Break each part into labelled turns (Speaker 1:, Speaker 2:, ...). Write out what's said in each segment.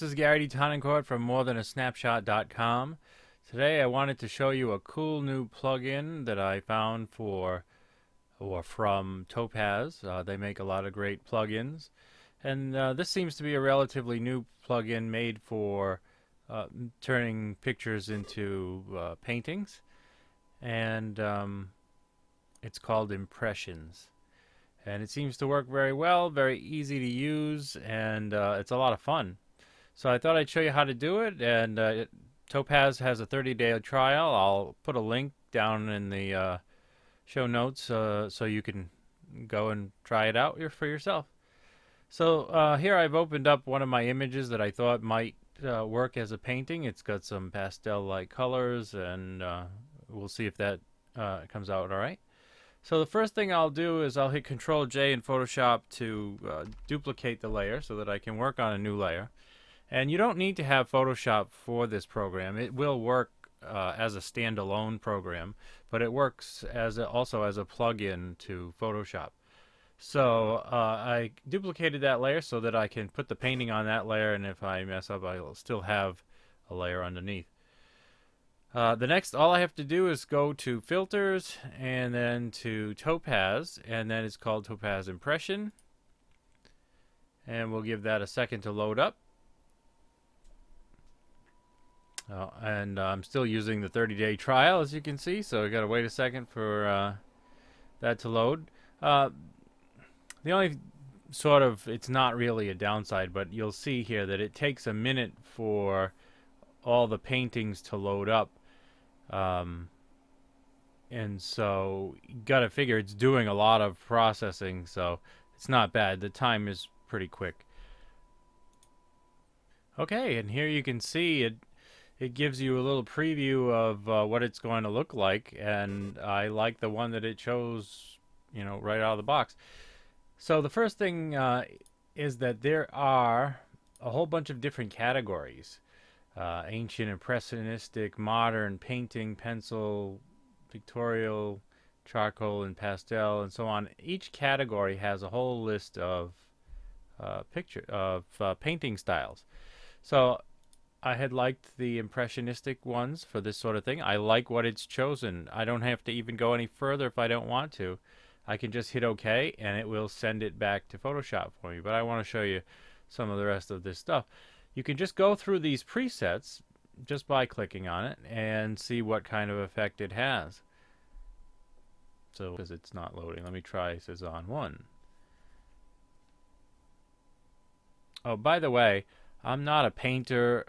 Speaker 1: this is Gary Tonencourt from morethanasnapshot.com. Today I wanted to show you a cool new plugin that I found from Topaz. They make a lot of great plugins, and this seems to be a relatively new plugin made for turning pictures into paintings, and it's called Impressions. And it seems to work very well, very easy to use, and it's a lot of fun. So I thought I'd show you how to do it, and Topaz has a 30-day trial. I'll put a link down in the show notes so you can go and try it out for yourself. So here I've opened up one of my images that I thought might work as a painting. It's got some pastel-like colors, and we'll see if that comes out all right. So the first thing I'll do is I'll hit Control J in Photoshop to duplicate the layer so that I can work on a new layer. And you don't need to have Photoshop for this program. It will work as a standalone program, but it works also as a plug-in to Photoshop. So I duplicated that layer so that I can put the painting on that layer, and if I mess up, I'll still have a layer underneath. All I have to do is go to Filters and then to Topaz, and then it's called Topaz Impression. And we'll give that a second to load up. And I'm still using the 30-day trial, as you can see, so I gotta wait a second for that to load. The only it's not really a downside, but you'll see here that it takes a minute for all the paintings to load up. And so you gotta figure it's doing a lot of processing, so it's not bad. The time is pretty quick. Okay, and here you can see it gives you a little preview of what it's going to look like, and I like the one that it shows, you know, right out of the box. So the first thing is that there are a whole bunch of different categories. Ancient, impressionistic, modern, painting, pencil, pictorial, charcoal, and pastel, and so on. Each category has a whole list of painting styles. So I had liked the impressionistic ones for this sort of thing. I like what it's chosen. I don't have to even go any further if I don't want to. I can just hit OK, and it will send it back to Photoshop for me. But I want to show you some of the rest of this stuff. You can just go through these presets just by clicking on it and see what kind of effect it has. So, because it's not loading, let me try Cezanne 1. Oh, by the way, I'm not a painter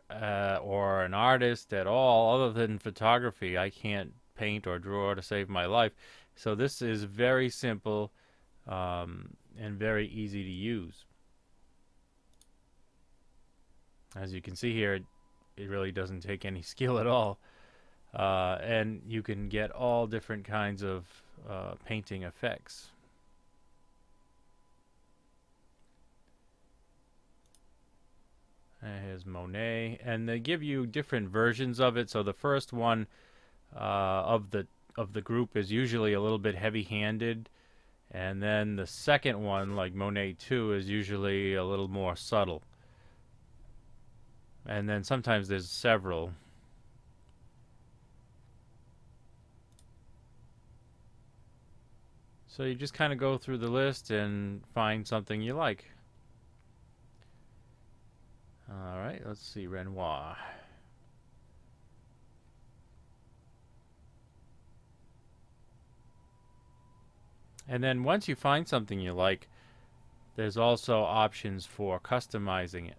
Speaker 1: or an artist at all, other than photography. I can't paint or draw to save my life. So this is very simple and very easy to use. As you can see here, it really doesn't take any skill at all. And you can get all different kinds of painting effects. Here's Monet, and they give you different versions of it. So the first one of the group is usually a little bit heavy-handed, and then the second one, like Monet 2, is usually a little more subtle. And then sometimes there's several. So you just kind of go through the list and find something you like. Alright, let's see, Renoir. And then once you find something you like, there's also options for customizing it.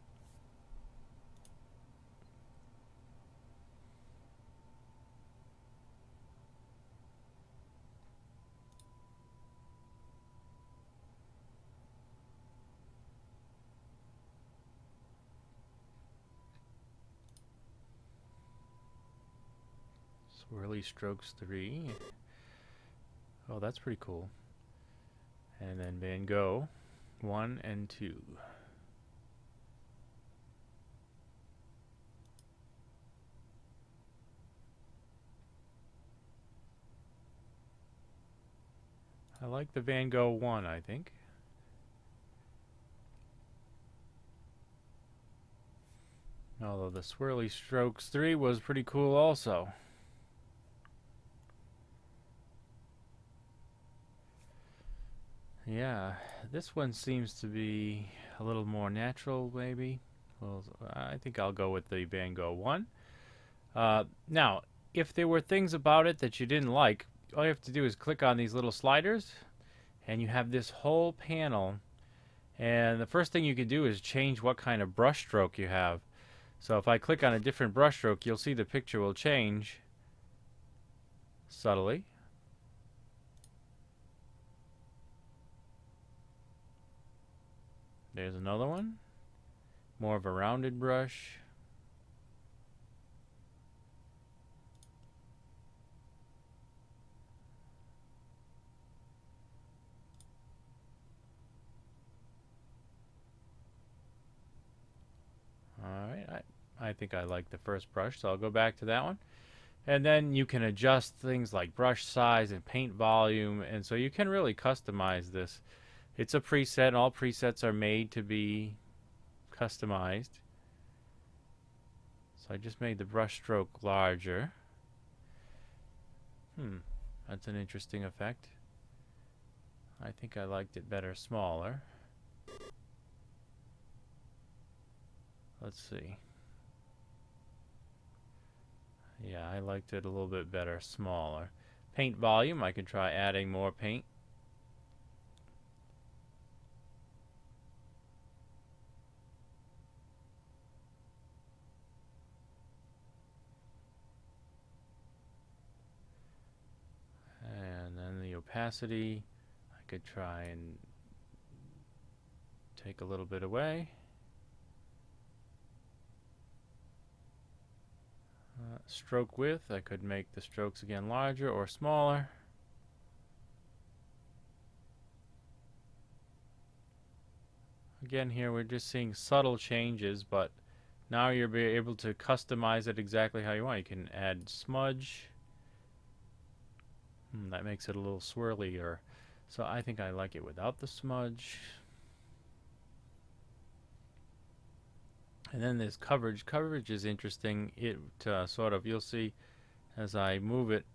Speaker 1: Swirly Strokes 3. Oh, that's pretty cool. And then Van Gogh 1 and 2. I like the Van Gogh 1, I think. Although the Swirly Strokes 3 was pretty cool also. Yeah, this one seems to be a little more natural, maybe. Well, I think I'll go with the Van Gogh one. Now, if there were things about it that you didn't like, all you have to do is click on these little sliders, and you have this whole panel. And the first thing you can do is change what kind of brush stroke you have. So if I click on a different brush stroke, you'll see the picture will change subtly. There's another one. More of a rounded brush. Alright, I think I like the first brush, so I'll go back to that one. And then you can adjust things like brush size and paint volume, and so you can really customize this. It's a preset, and all presets are made to be customized. So I just made the brush stroke larger. That's an interesting effect. I think I liked it better smaller. Let's see. Yeah, I liked it a little bit better smaller. Paint volume, I could try adding more paint. And then the opacity, I could try and take a little bit away. Stroke width, I could make the strokes again larger or smaller. Again, here we're just seeing subtle changes, but now you'll be able to customize it exactly how you want. You can add smudge. That makes it a little swirlier. So I think I like it without the smudge. And then there's coverage. Coverage is interesting. It sort of, you'll see as I move it,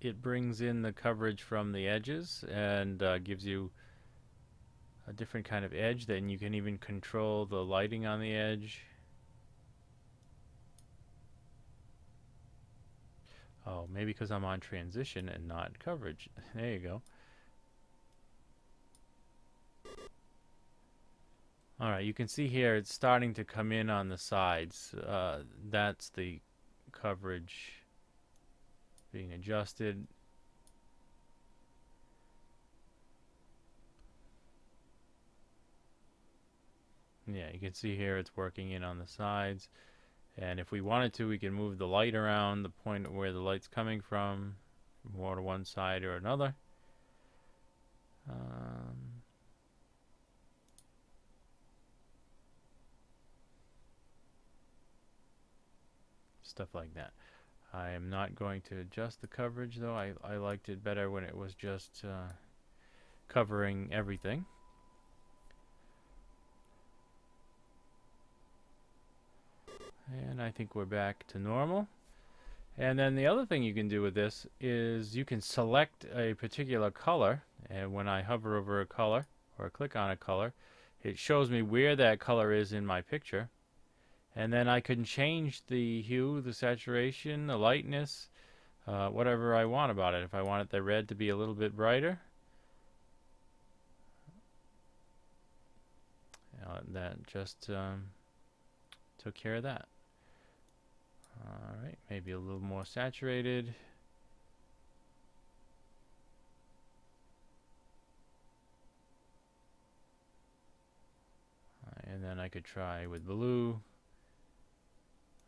Speaker 1: it brings in the coverage from the edges and gives you a different kind of edge. Then you can even control the lighting on the edge. Oh, maybe because I'm on transition and not coverage. There you go. Alright, you can see here it's starting to come in on the sides. That's the coverage being adjusted. Yeah, you can see here it's working in on the sides. And if we wanted to, we can move the light around the point where the light's coming from, more to one side or another. Stuff like that. I am not going to adjust the coverage, though. I liked it better when it was just covering everything. And I think we're back to normal. And then the other thing you can do with this is you can select a particular color, and when I hover over a color or click on a color, it shows me where that color is in my picture. And then I can change the hue, the saturation, the lightness, whatever I want about it. If I wanted the red to be a little bit brighter, that just took care of that. Alright, maybe a little more saturated. And then I could try with blue.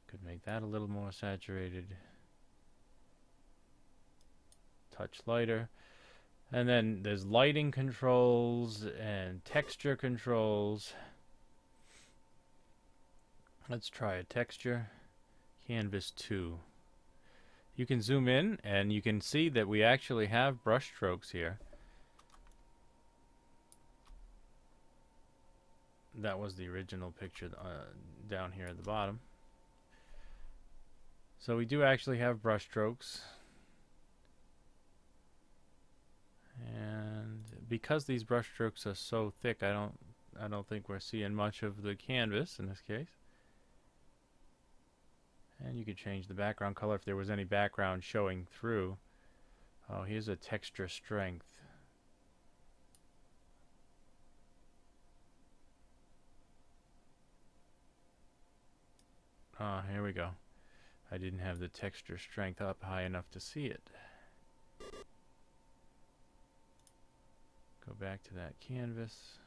Speaker 1: Could make that a little more saturated. Touch lighter. And then there's lighting controls and texture controls. Let's try a texture. Canvas 2. You can zoom in and you can see that we actually have brush strokes here. that was the original picture down here at the bottom. So we do actually have brush strokes. And because these brush strokes are so thick, I don't think we're seeing much of the canvas in this case. And you could change the background color if there was any background showing through. Oh, here's a texture strength. Ah, here we go. I didn't have the texture strength up high enough to see it. Go back to that canvas.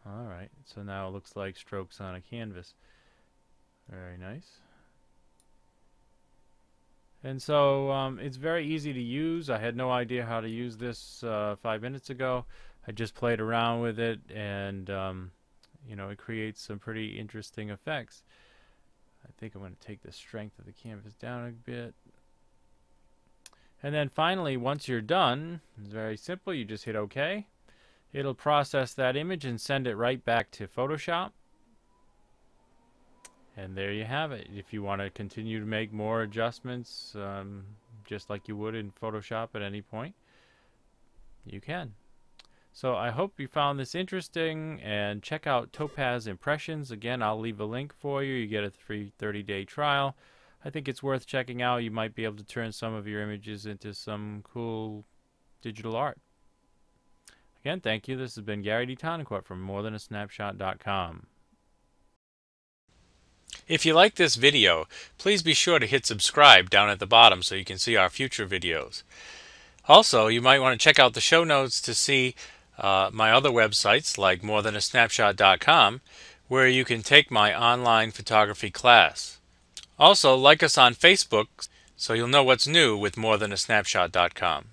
Speaker 1: Alright, so now it looks like strokes on a canvas. Very nice. And so it's very easy to use. I had no idea how to use this 5 minutes ago. I just played around with it, and you know, it creates some pretty interesting effects. I think I'm going to take the strength of the canvas down a bit. And then finally, once you're done, it's very simple. You just hit OK. It'll process that image and send it right back to Photoshop. And there you have it. If you want to continue to make more adjustments, just like you would in Photoshop at any point, you can. So I hope you found this interesting, and check out Topaz Impressions. Again, I'll leave a link for you. You get a free 30-day trial. I think it's worth checking out. You might be able to turn some of your images into some cool digital art. Again, thank you. This has been Gary D. Toniquette from morethanasnapshot.com.
Speaker 2: If you like this video, please be sure to hit subscribe down at the bottom so you can see our future videos. Also, you might want to check out the show notes to see my other websites like morethanasnapshot.com, where you can take my online photography class. Also, like us on Facebook so you'll know what's new with morethanasnapshot.com.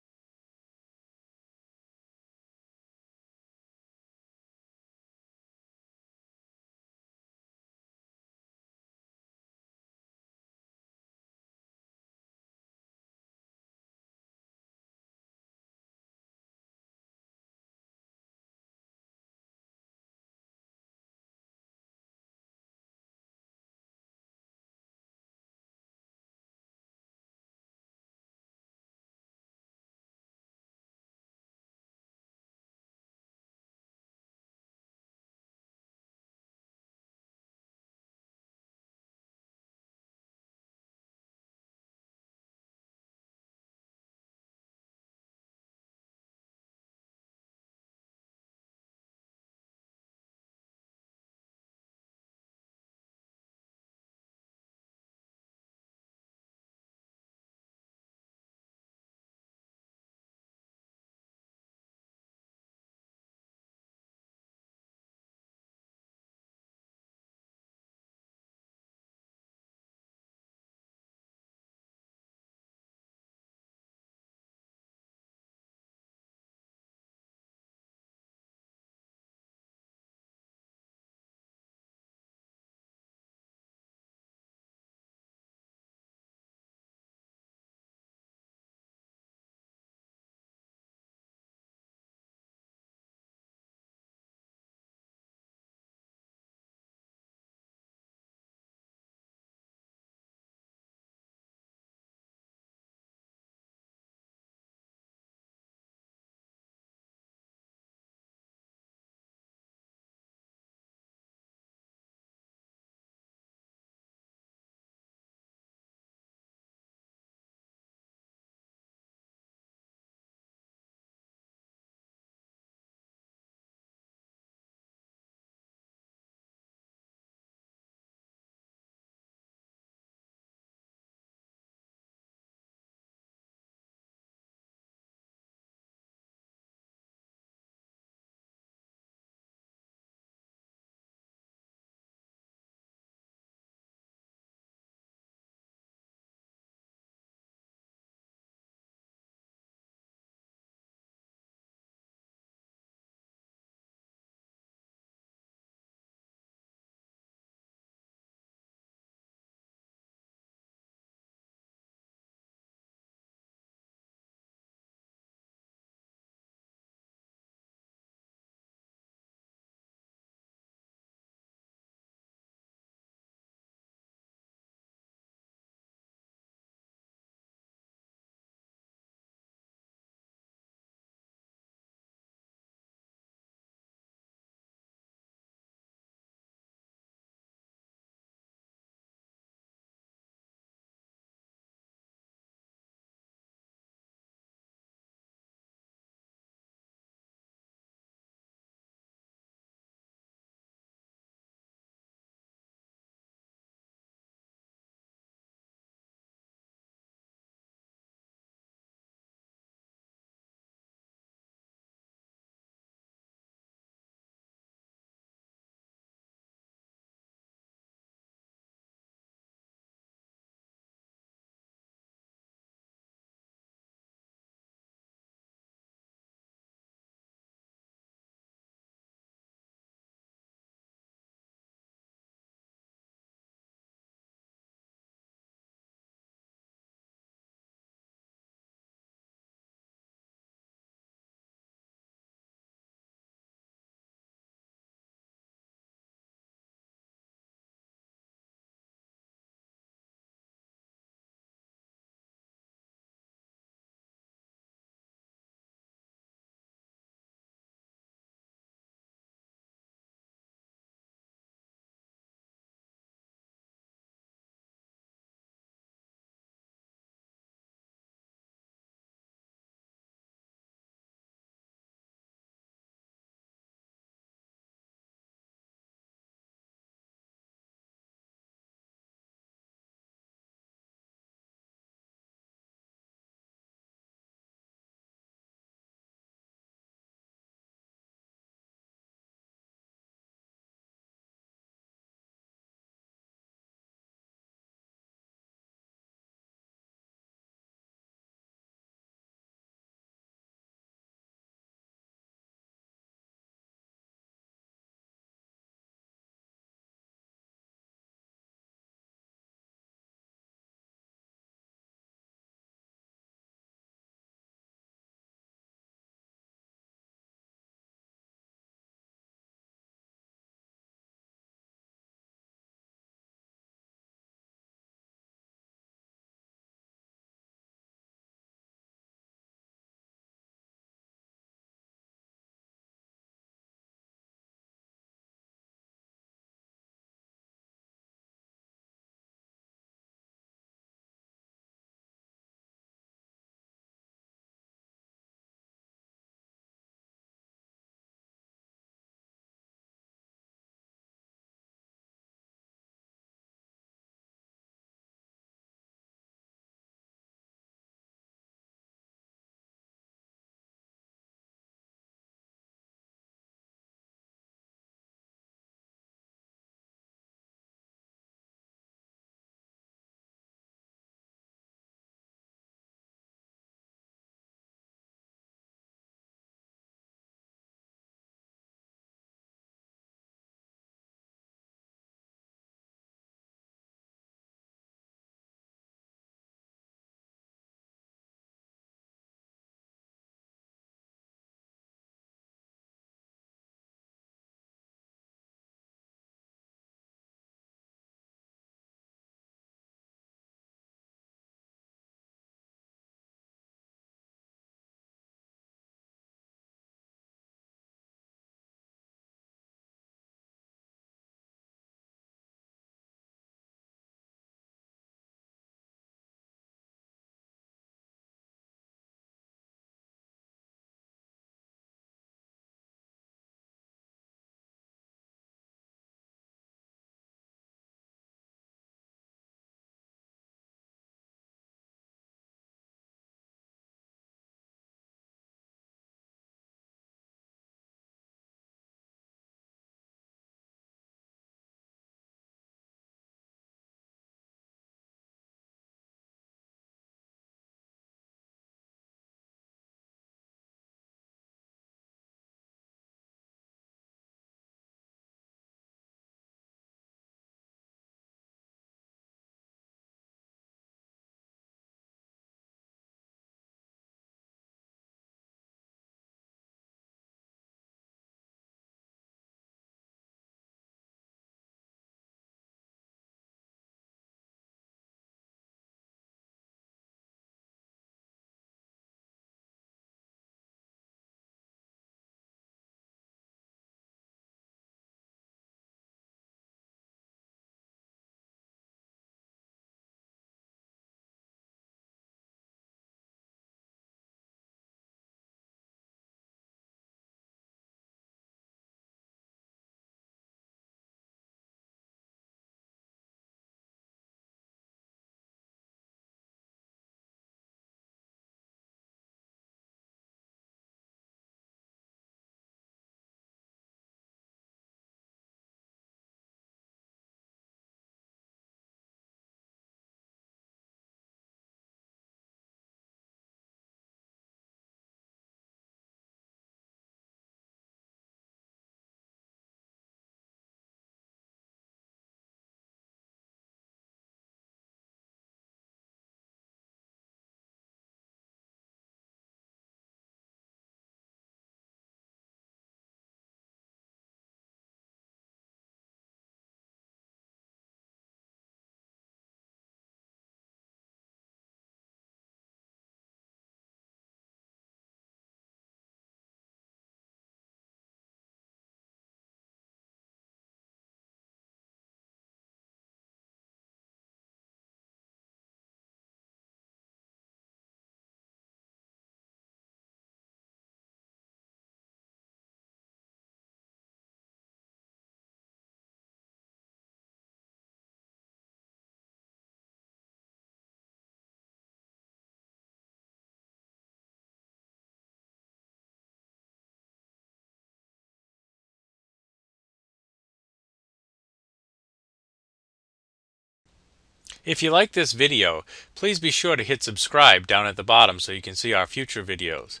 Speaker 2: If you like this video, please be sure to hit subscribe down at the bottom so you can see our future videos.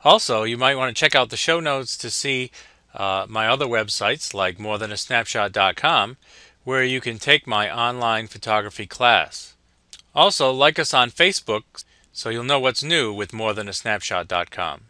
Speaker 2: Also, you might want to check out the show notes to see my other websites like morethanasnapshot.com, where you can take my online photography class. Also, like us on Facebook so you'll know what's new with morethanasnapshot.com.